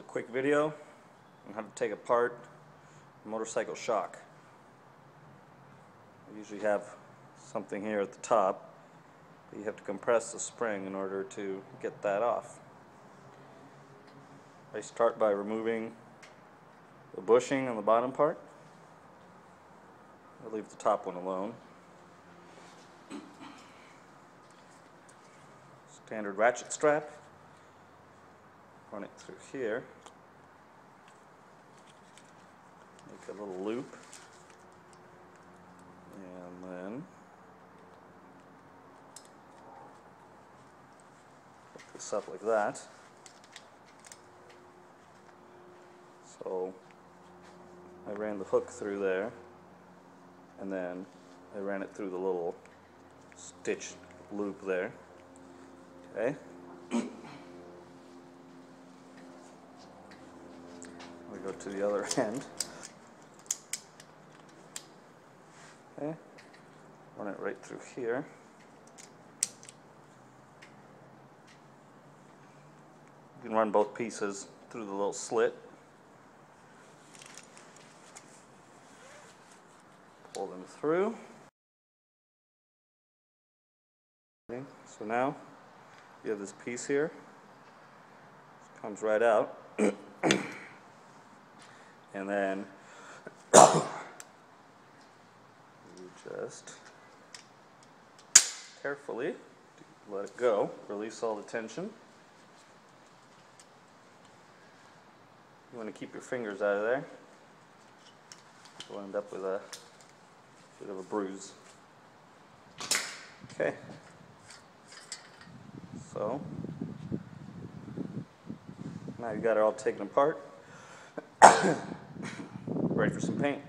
a quick video on how to take apart a motorcycle shock. I usually have something here at the top, but you have to compress the spring in order to get that off. I start by removing the bushing on the bottom part. I'll leave the top one alone. Standard ratchet strap. Run it through here. Make a little loop. And then put this up like that. So I ran the hook through there, and then I ran it through the little stitch loop there. Okay. We go to the other end. Okay. Run it right through here. You can run both pieces through the little slit. Pull them through. Okay. So now you have this piece here. It comes right out. And then you just carefully let it go, release all the tension. You want to keep your fingers out of there. You'll end up with a bit of a bruise. Okay. So now you've got it all taken apart. Ready for some paint.